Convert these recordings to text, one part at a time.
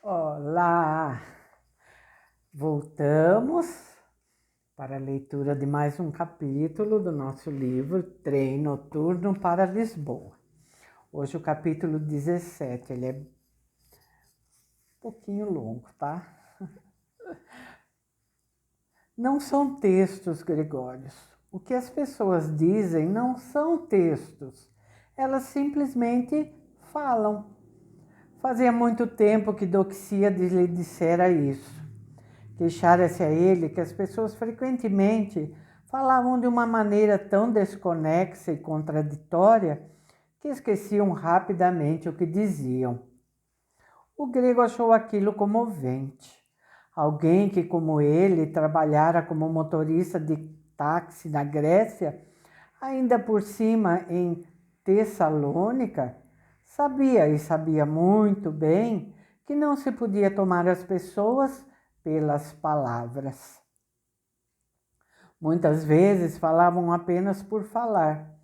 Olá! Voltamos para a leitura de mais um capítulo do nosso livro Trem Noturno para Lisboa. Hoje o capítulo 17, ele é um pouquinho longo, tá? Não são textos, Gregórios. O que as pessoas dizem não são textos. Elas simplesmente falam. Fazia muito tempo que Doxíades lhe dissera isso. Queixara-se a ele que as pessoas frequentemente falavam de uma maneira tão desconexa e contraditória que esqueciam rapidamente o que diziam. O grego achou aquilo comovente. Alguém que, como ele, trabalhara como motorista de táxi na Grécia, ainda por cima em Tessalônica, sabia muito bem que não se podia tomar as pessoas pelas palavras. Muitas vezes falavam apenas por falar,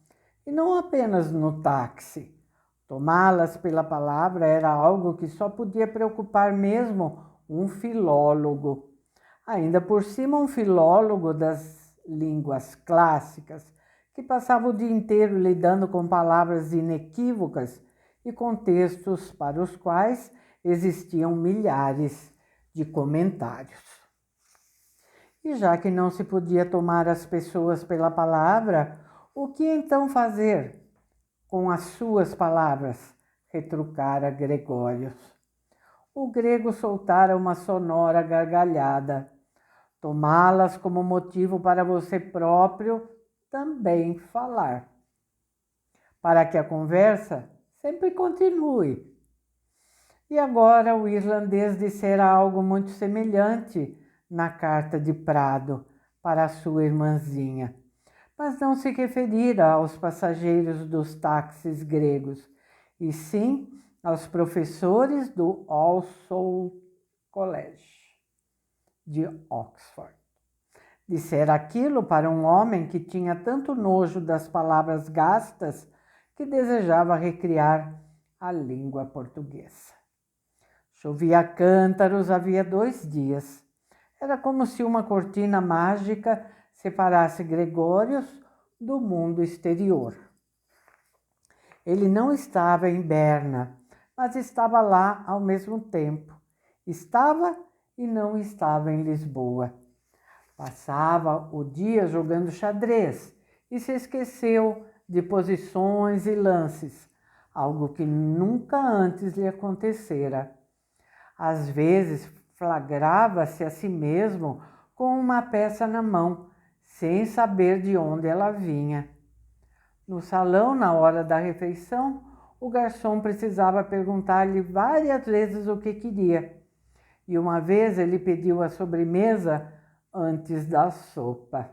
e não apenas no táxi. Tomá-las pela palavra era algo que só podia preocupar mesmo um filólogo. Ainda por cima, um filólogo das línguas clássicas, que passava o dia inteiro lidando com palavras inequívocas e contextos para os quais existiam milhares de comentários. E já que não se podia tomar as pessoas pela palavra, o que então fazer com as suas palavras? Retrucara Gregórios. O grego soltara uma sonora gargalhada. Tomá-las como motivo para você próprio também falar, para que a conversa sempre continue. E agora o irlandês dissera algo muito semelhante na carta de Prado para a sua irmãzinha, mas não se referira aos passageiros dos táxis gregos, e sim aos professores do All Souls College de Oxford. Dissera aquilo para um homem que tinha tanto nojo das palavras gastas que desejava recriar a língua portuguesa. Chovia cântaros havia 2 dias. Era como se uma cortina mágica separasse Gregórios do mundo exterior. Ele não estava em Berna, mas estava lá ao mesmo tempo. Estava e não estava em Lisboa. Passava o dia jogando xadrez e se esqueceu de posições e lances, algo que nunca antes lhe acontecera. Às vezes flagrava-se a si mesmo com uma peça na mão, sem saber de onde ela vinha. No salão, na hora da refeição, o garçom precisava perguntar-lhe várias vezes o que queria. E uma vez ele pediu a sobremesa antes da sopa.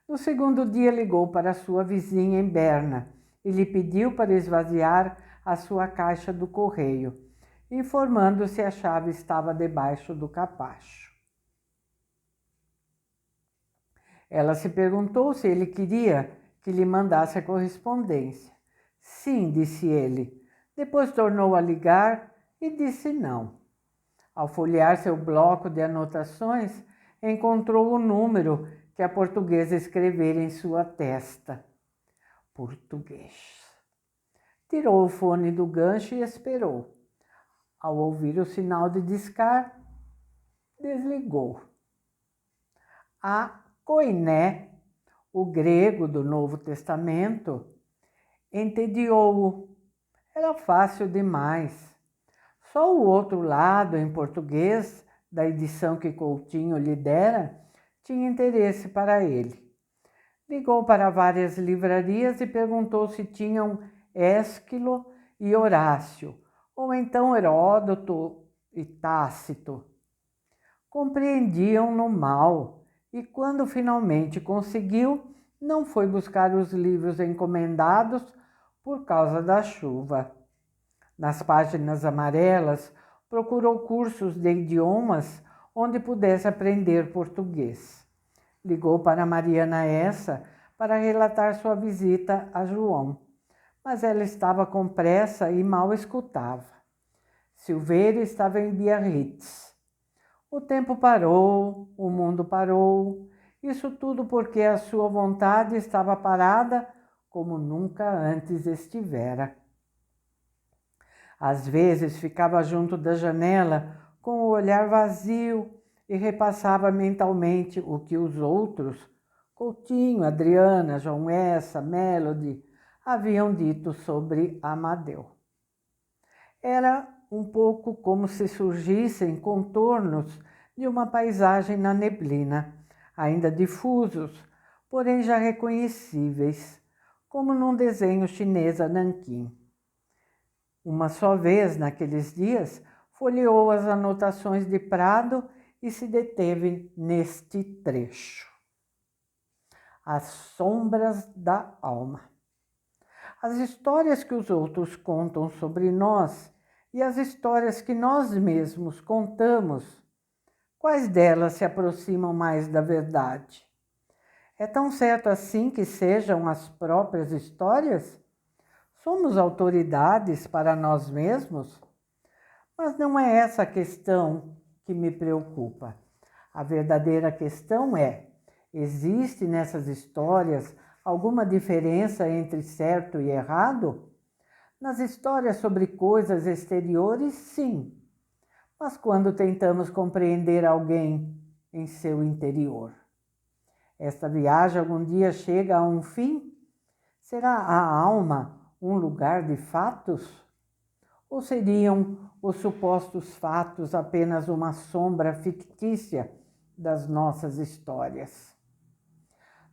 No segundo dia ligou para sua vizinha em Berna e lhe pediu para esvaziar a sua caixa do correio, informando se a chave estava debaixo do capacho. Ela se perguntou se ele queria que lhe mandasse a correspondência. Sim, disse ele. Depois tornou a ligar e disse não. Ao folhear seu bloco de anotações, encontrou o número que a portuguesa escrevera em sua testa. Português. Tirou o fone do gancho e esperou. Ao ouvir o sinal de discar, desligou. A koiné, o grego do Novo Testamento, entediou-o. Era fácil demais. Só o outro lado, em português, da edição que Coutinho lhe dera, tinha interesse para ele. Ligou para várias livrarias e perguntou se tinham Ésquilo e Horácio, ou então Heródoto e Tácito. Compreendiam-no mal, e quando finalmente conseguiu, não foi buscar os livros encomendados por causa da chuva. Nas páginas amarelas, procurou cursos de idiomas onde pudesse aprender português. Ligou para Mariana Essa para relatar sua visita a João, mas ela estava com pressa e mal escutava. Silveira estava em Biarritz. O tempo parou, o mundo parou, isso tudo porque a sua vontade estava parada como nunca antes estivera. Às vezes ficava junto da janela com o olhar vazio e repassava mentalmente o que os outros, Coutinho, Adriana, João Essa, Melody, haviam dito sobre Amadeu. Era um pouco como se surgissem contornos de uma paisagem na neblina, ainda difusos, porém já reconhecíveis, como num desenho chinês a nanquim. Uma só vez naqueles dias, folheou as anotações de Prado e se deteve neste trecho. As sombras da alma. As histórias que os outros contam sobre nós e as histórias que nós mesmos contamos, quais delas se aproximam mais da verdade? É tão certo assim que sejam as próprias histórias? Somos autoridades para nós mesmos? Mas não é essa a questão que me preocupa. A verdadeira questão é: existe nessas histórias alguma diferença entre certo e errado? Nas histórias sobre coisas exteriores, sim. Mas quando tentamos compreender alguém em seu interior? Esta viagem algum dia chega a um fim? Será a alma um lugar de fatos? Ou seriam os supostos fatos apenas uma sombra fictícia das nossas histórias?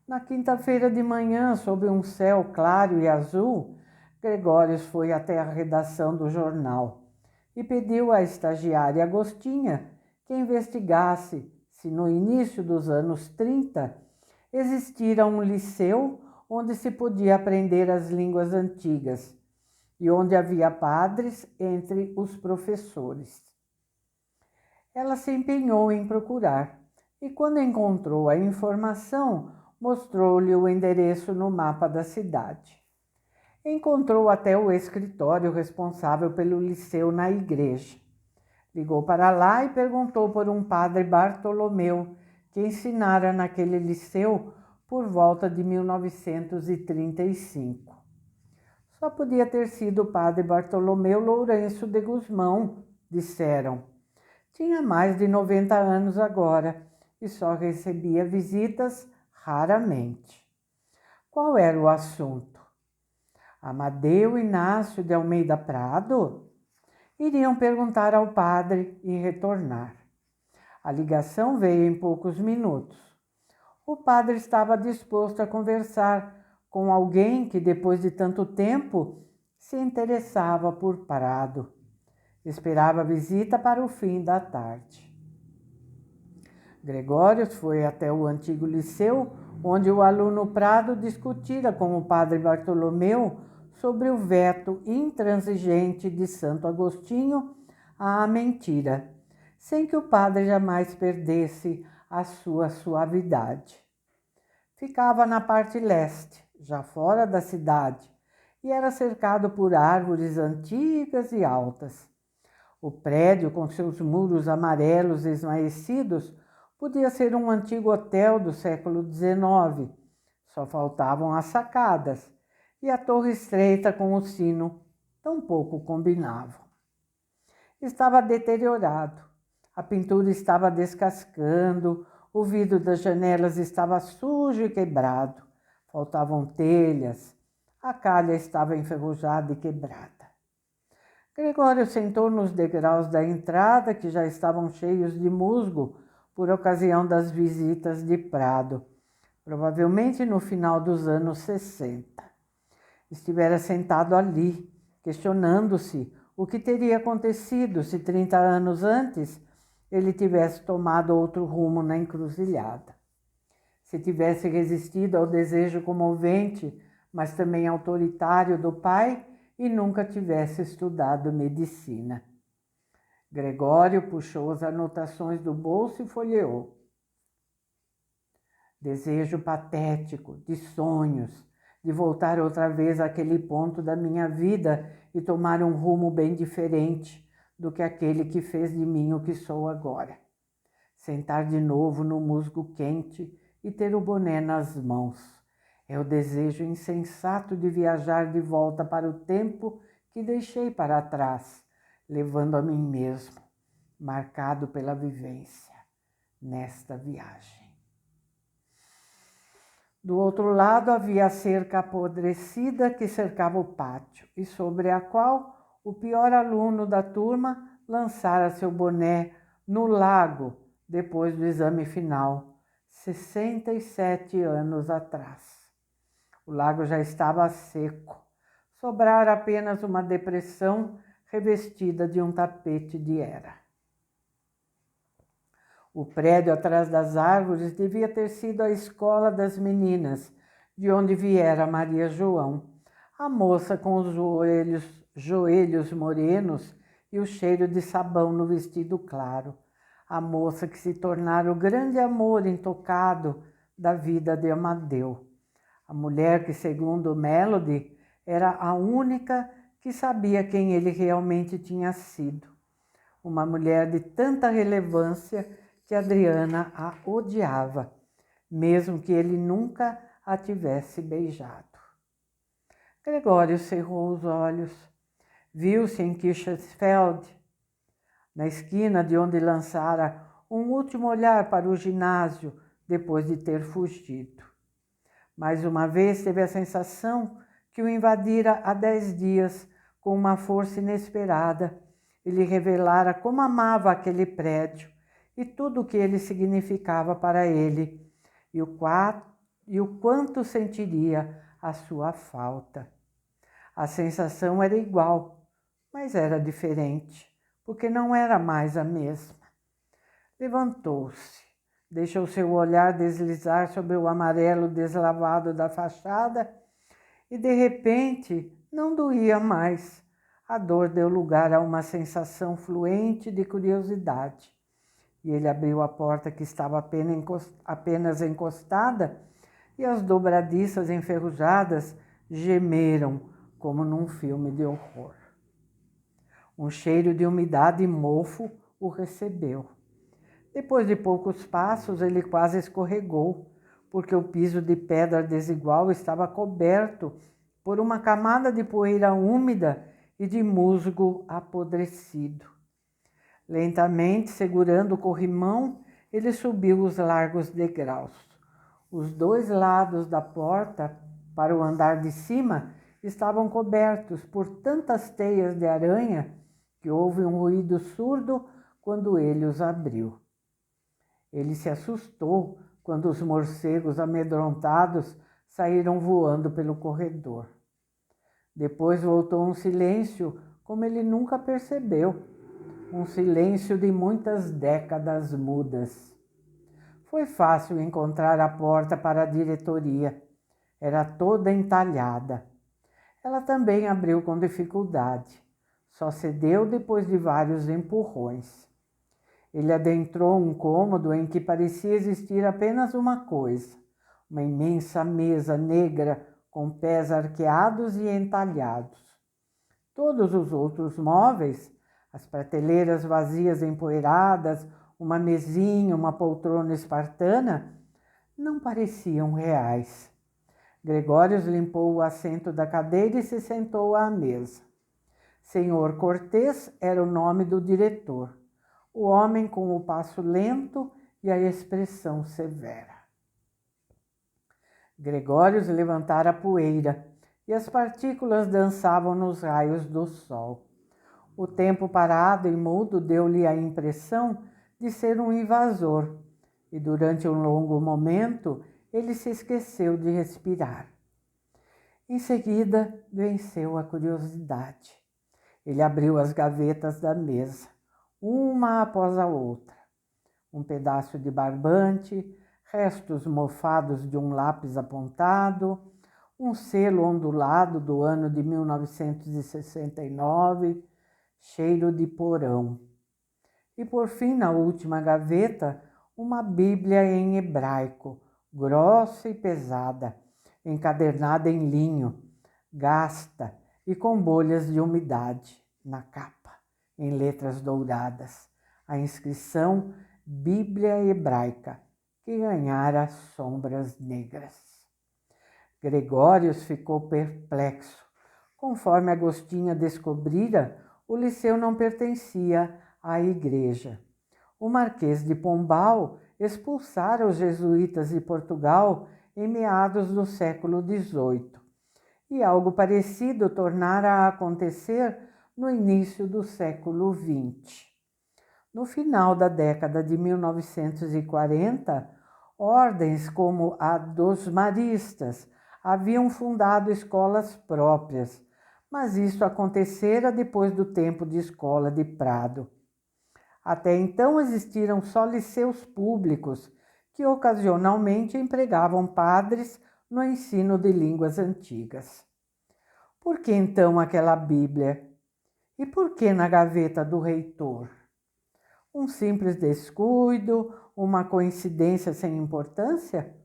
Na quinta-feira de manhã, sob um céu claro e azul, Gregórios foi até a redação do jornal e pediu à estagiária Agostinha que investigasse se no início dos anos 30 existira um liceu onde se podia aprender as línguas antigas e onde havia padres entre os professores. Ela se empenhou em procurar e, quando encontrou a informação, mostrou-lhe o endereço no mapa da cidade. Encontrou até o escritório responsável pelo liceu na igreja. Ligou para lá e perguntou por um padre Bartolomeu, que ensinara naquele liceu por volta de 1935. Só podia ter sido o padre Bartolomeu Lourenço de Gusmão, disseram. Tinha mais de 90 anos agora e só recebia visitas raramente. Qual era o assunto? Amadeu Inácio de Almeida Prado? Iriam perguntar ao padre e retornar. A ligação veio em poucos minutos. O padre estava disposto a conversar com alguém que, depois de tanto tempo, se interessava por Prado. Esperava a visita para o fim da tarde. Gregórios foi até o antigo liceu, onde o aluno Prado discutira com o padre Bartolomeu sobre o veto intransigente de Santo Agostinho à mentira, sem que o padre jamais perdesse a sua suavidade. Ficava na parte leste, já fora da cidade, e era cercado por árvores antigas e altas. O prédio, com seus muros amarelos esmaecidos, podia ser um antigo hotel do século XIX. Só faltavam as sacadas e a torre estreita com o sino tampouco combinavam. Estava deteriorado, a pintura estava descascando, o vidro das janelas estava sujo e quebrado, faltavam telhas, a calha estava enferrujada e quebrada. Gregório sentou nos degraus da entrada, que já estavam cheios de musgo por ocasião das visitas de Prado, provavelmente no final dos anos 60. Estivera sentado ali, questionando-se o que teria acontecido se 30 anos antes ele tivesse tomado outro rumo na encruzilhada. Se tivesse resistido ao desejo comovente, mas também autoritário do pai e nunca tivesse estudado medicina. Gregório puxou as anotações do bolso e folheou. Desejo patético, de sonhos, de voltar outra vez àquele ponto da minha vida e tomar um rumo bem diferente, do que aquele que fez de mim o que sou agora. Sentar de novo no musgo quente e ter o boné nas mãos. É o desejo insensato de viajar de volta para o tempo que deixei para trás, levando a mim mesmo, marcado pela vivência nesta viagem. Do outro lado havia a cerca apodrecida que cercava o pátio e sobre a qual o pior aluno da turma lançara seu boné no lago depois do exame final, 67 anos atrás. O lago já estava seco, sobrara apenas uma depressão revestida de um tapete de era. O prédio atrás das árvores devia ter sido a escola das meninas, de onde viera Maria João, a moça com os joelhos morenos e o cheiro de sabão no vestido claro, a moça que se tornara o grande amor intocado da vida de Amadeu, a mulher que, segundo Melody, era a única que sabia quem ele realmente tinha sido, uma mulher de tanta relevância que Adriana a odiava, mesmo que ele nunca a tivesse beijado. Gregório cerrou os olhos. Viu-se em Kirchensfeld, na esquina de onde lançara um último olhar para o ginásio depois de ter fugido. Mais uma vez teve a sensação que o invadira há 10 dias com uma força inesperada e lhe revelara como amava aquele prédio e tudo o que ele significava para ele, e o quanto sentiria a sua falta. A sensação era igual, mas era diferente, porque não era mais a mesma. Levantou-se, deixou seu olhar deslizar sobre o amarelo deslavado da fachada e, de repente, não doía mais. A dor deu lugar a uma sensação fluente de curiosidade. E ele abriu a porta que estava apenas encostada e as dobradiças enferrujadas gemeram como num filme de horror. Um cheiro de umidade e mofo o recebeu. Depois de poucos passos, ele quase escorregou, porque o piso de pedra desigual estava coberto por uma camada de poeira úmida e de musgo apodrecido. Lentamente, segurando o corrimão, ele subiu os largos degraus. Os 2 lados da porta para o andar de cima estavam cobertos por tantas teias de aranha que houve um ruído surdo quando ele os abriu. Ele se assustou quando os morcegos amedrontados saíram voando pelo corredor. Depois voltou um silêncio como ele nunca percebeu. Um silêncio de muitas décadas mudas. Foi fácil encontrar a porta para a diretoria. Era toda entalhada. Ela também abriu com dificuldade. Só cedeu depois de vários empurrões. Ele adentrou um cômodo em que parecia existir apenas uma coisa: uma imensa mesa negra com pés arqueados e entalhados. Todos os outros móveis, as prateleiras vazias empoeiradas, uma mesinha, uma poltrona espartana, não pareciam reais. Gregório limpou o assento da cadeira e se sentou à mesa. Senhor Cortês era o nome do diretor, o homem com o passo lento e a expressão severa. Gregório levantara a poeira e as partículas dançavam nos raios do sol. O tempo parado e mudo deu-lhe a impressão de ser um invasor, e durante um longo momento ele se esqueceu de respirar. Em seguida, venceu a curiosidade. Ele abriu as gavetas da mesa, uma após a outra. Um pedaço de barbante, restos mofados de um lápis apontado, um selo ondulado do ano de 1969, cheiro de porão. E por fim, na última gaveta, uma Bíblia em hebraico, grossa e pesada, encadernada em linho, gasta e com bolhas de umidade na capa. em letras douradas, a inscrição Bíblia Hebraica, que ganhara sombras negras. Gregórios ficou perplexo. Conforme Agostinho descobrira, o liceu não pertencia à igreja. O Marquês de Pombal expulsara os jesuítas de Portugal em meados do século XVIII, e algo parecido tornara a acontecer no início do século XX. No final da década de 1940, ordens como a dos maristas haviam fundado escolas próprias, mas isso acontecera depois do tempo de escola de Prado. Até então existiram só liceus públicos, que ocasionalmente empregavam padres no ensino de línguas antigas. Por que então aquela Bíblia? E por que na gaveta do reitor? Um simples descuido, uma coincidência sem importância?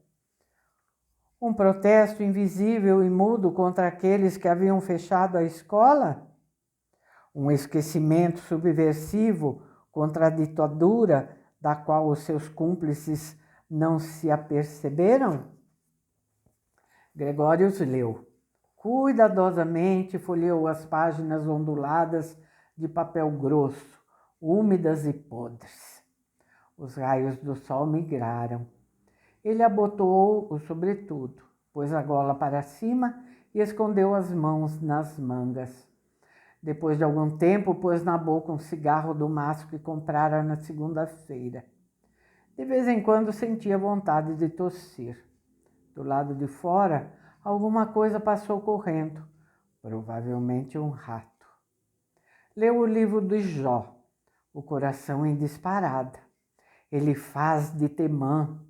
Um protesto invisível e mudo contra aqueles que haviam fechado a escola? Um esquecimento subversivo contra a ditadura da qual os seus cúmplices não se aperceberam? Gregórios leu. Cuidadosamente folheou as páginas onduladas de papel grosso, úmidas e podres. Os raios do sol migraram. Ele abotoou o sobretudo, pôs a gola para cima e escondeu as mãos nas mangas. Depois de algum tempo, pôs na boca um cigarro do maço que comprara na segunda-feira. De vez em quando sentia vontade de tossir. Do lado de fora, alguma coisa passou correndo, provavelmente um rato. Leu o livro de Jó, o coração em disparada. Elifaz de Temã,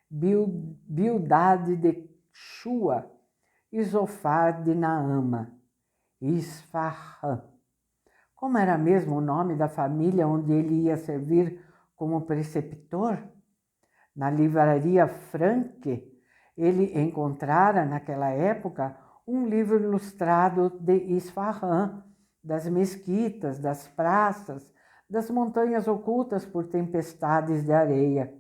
Bildade de Shua, Isofar de Naama, Isfarrã. Como era mesmo o nome da família onde ele ia servir como preceptor? Na livraria Franke, ele encontrara, naquela época, um livro ilustrado de Isfarrã, das mesquitas, das praças, das montanhas ocultas por tempestades de areia.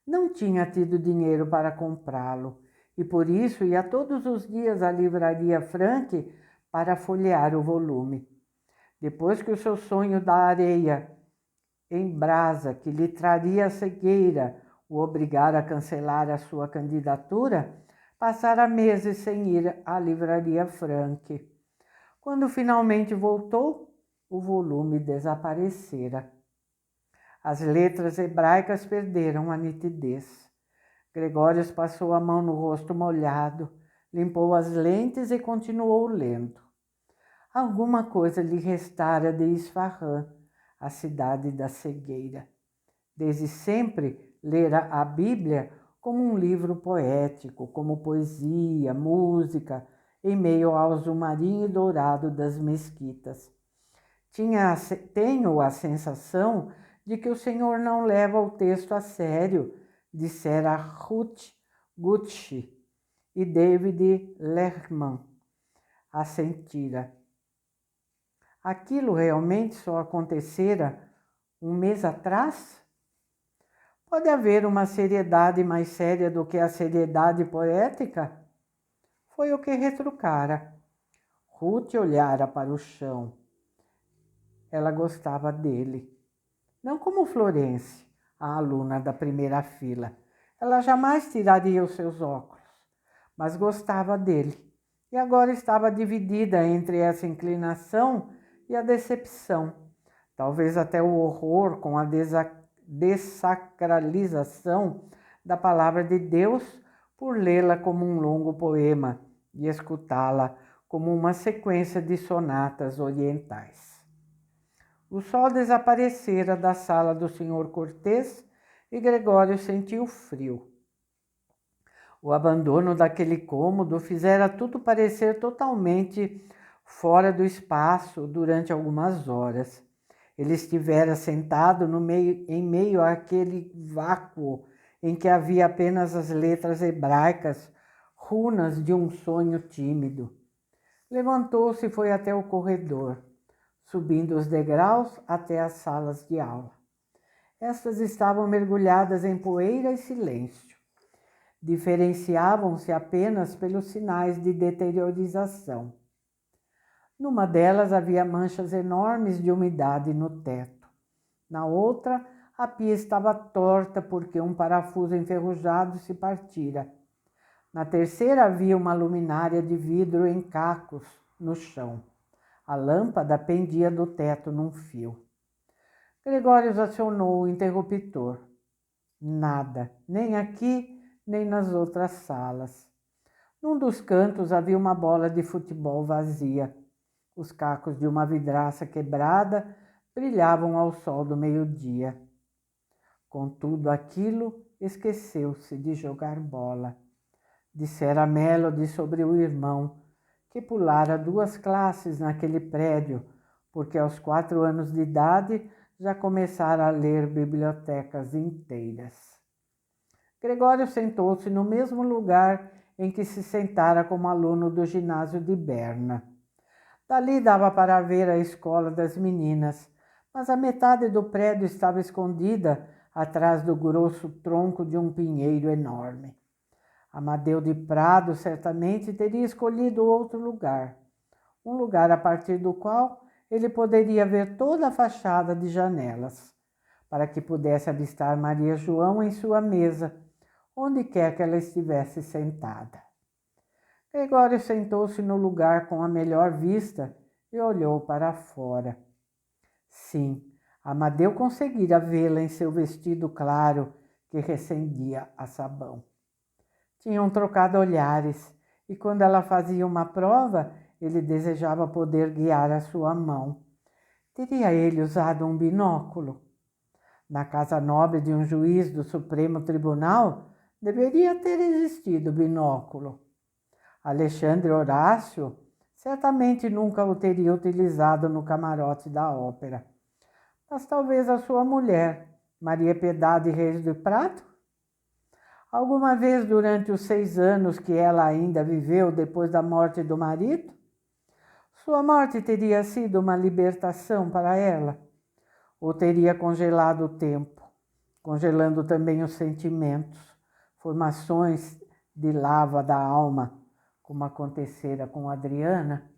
Não tinha tido dinheiro para comprá-lo e por isso ia todos os dias à livraria Franke para folhear o volume. Depois que o seu sonho da areia em brasa, que lhe traria a cegueira, o obrigara a cancelar a sua candidatura, passara meses sem ir à livraria Franke. Quando finalmente voltou, o volume desaparecera. As letras hebraicas perderam a nitidez. Gregórios passou a mão no rosto molhado, limpou as lentes e continuou lendo. Alguma coisa lhe restara de Isfarrã, a cidade da cegueira. Desde sempre lera a Bíblia como um livro poético, como poesia, música, em meio ao azul marinho e dourado das mesquitas. Tenho a sensação de que o Senhor não leva o texto a sério, dissera Ruth Gutschi e David Lerman assentira. Aquilo realmente só acontecera um mês atrás? Pode haver uma seriedade mais séria do que a seriedade poética? Foi o que retrucara. Ruth olhara para o chão. Ela gostava dele. Não como Florence, a aluna da primeira fila. Ela jamais tiraria os seus óculos, mas gostava dele. E agora estava dividida entre essa inclinação e a decepção. Talvez até o horror com a dessacralização da palavra de Deus por lê-la como um longo poema e escutá-la como uma sequência de sonatas orientais. O sol desaparecera da sala do senhor Cortês e Gregório sentiu frio. O abandono daquele cômodo fizera tudo parecer totalmente fora do espaço durante algumas horas. Ele estivera sentado em meio àquele vácuo em que havia apenas as letras hebraicas, runas de um sonho tímido. Levantou-se e foi até o corredor. subindo os degraus até as salas de aula. Estas estavam mergulhadas em poeira e silêncio. Diferenciavam-se apenas pelos sinais de deteriorização. Numa delas havia manchas enormes de umidade no teto. Na outra, a pia estava torta porque um parafuso enferrujado se partira. Na terceira havia uma luminária de vidro em cacos no chão. A lâmpada pendia do teto num fio. Gregório acionou o interruptor. Nada, nem aqui, nem nas outras salas. Num dos cantos havia uma bola de futebol vazia. Os cacos de uma vidraça quebrada brilhavam ao sol do meio-dia. Com tudo aquilo, esqueceu-se de jogar bola. Dissera Melody sobre o irmão, que pulara 2 classes naquele prédio, porque aos 4 anos de idade já começara a ler bibliotecas inteiras. Gregório sentou-se no mesmo lugar em que se sentara como aluno do ginásio de Berna. Dali dava para ver a escola das meninas, mas a metade do prédio estava escondida atrás do grosso tronco de um pinheiro enorme. Amadeu de Prado certamente teria escolhido outro lugar, um lugar a partir do qual ele poderia ver toda a fachada de janelas, para que pudesse avistar Maria João em sua mesa, onde quer que ela estivesse sentada. Gregório sentou-se no lugar com a melhor vista e olhou para fora. Sim, Amadeu conseguira vê-la em seu vestido claro que recendia a sabão. Tinham trocado olhares e quando ela fazia uma prova, ele desejava poder guiar a sua mão. Teria ele usado um binóculo? Na casa nobre de um juiz do Supremo Tribunal, deveria ter existido binóculo. Alexandre Horácio certamente nunca o teria utilizado no camarote da ópera. Mas talvez a sua mulher, Maria Piedade Reis de Prado? Alguma vez durante os 6 anos que ela ainda viveu depois da morte do marido? Sua morte teria sido uma libertação para ela? Ou teria congelado o tempo, congelando também os sentimentos, formações de lava da alma, como acontecera com Adriana?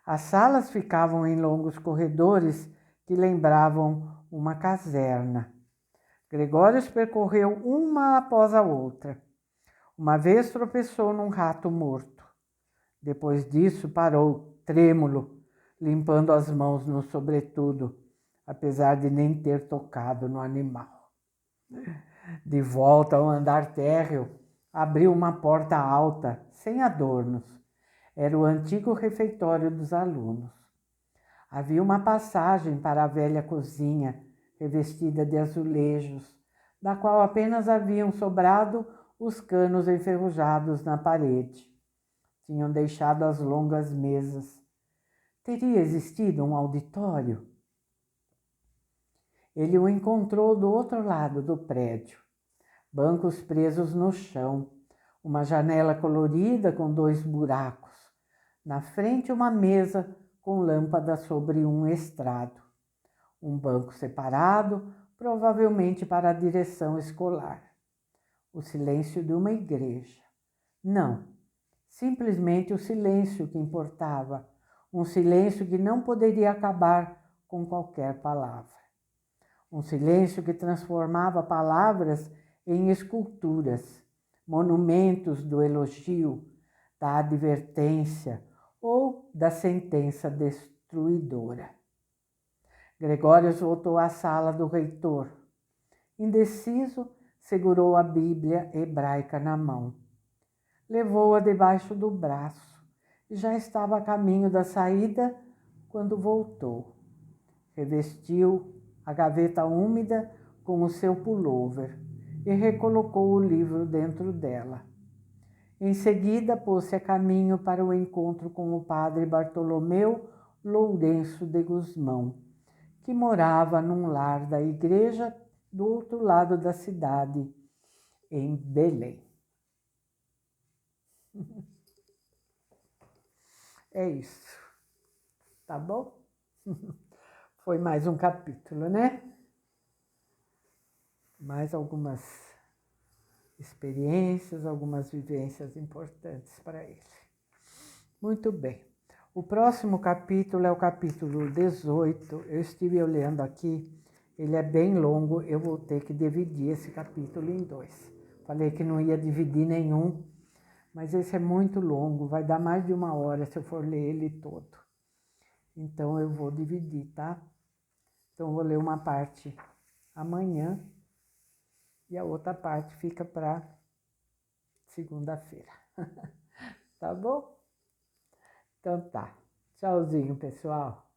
As salas ficavam em longos corredores que lembravam uma caserna. Gregório percorreu uma após a outra. Uma vez tropeçou num rato morto. Depois disso parou, trêmulo, limpando as mãos no sobretudo, apesar de nem ter tocado no animal. De volta ao andar térreo, abriu uma porta alta, sem adornos. Era o antigo refeitório dos alunos. Havia uma passagem para a velha cozinha, revestida de azulejos, da qual apenas haviam sobrado os canos enferrujados na parede. Tinham deixado as longas mesas. Teria existido um auditório? Ele o encontrou do outro lado do prédio. Bancos presos no chão, uma janela colorida com 2 buracos. Na frente, uma mesa com lâmpada sobre um estrado. Um banco separado, provavelmente para a direção escolar. O silêncio de uma igreja. Não, simplesmente o silêncio que importava. Um silêncio que não poderia acabar com qualquer palavra. Um silêncio que transformava palavras em esculturas, monumentos do elogio, da advertência ou da sentença destruidora. Gregório voltou à sala do reitor. Indeciso, segurou a Bíblia hebraica na mão. Levou-a debaixo do braço e já estava a caminho da saída quando voltou. Revestiu a gaveta úmida com o seu pullover e recolocou o livro dentro dela. Em seguida, pôs-se a caminho para o encontro com o padre Bartolomeu Lourenço de Gusmão, que morava num lar da igreja do outro lado da cidade, em Belém. É isso, tá bom? Foi mais um capítulo, né? Mais algumas experiências, algumas vivências importantes para ele. Muito bem. O próximo capítulo é o capítulo 18. Eu estive olhando aqui, ele é bem longo, eu vou ter que dividir esse capítulo em dois. Falei que não ia dividir nenhum, mas esse é muito longo, vai dar mais de 1 hora se eu for ler ele todo. Então eu vou dividir, tá? Então eu vou ler uma parte amanhã e a outra parte fica para segunda-feira. Tá bom? Então tá. Tchauzinho, pessoal.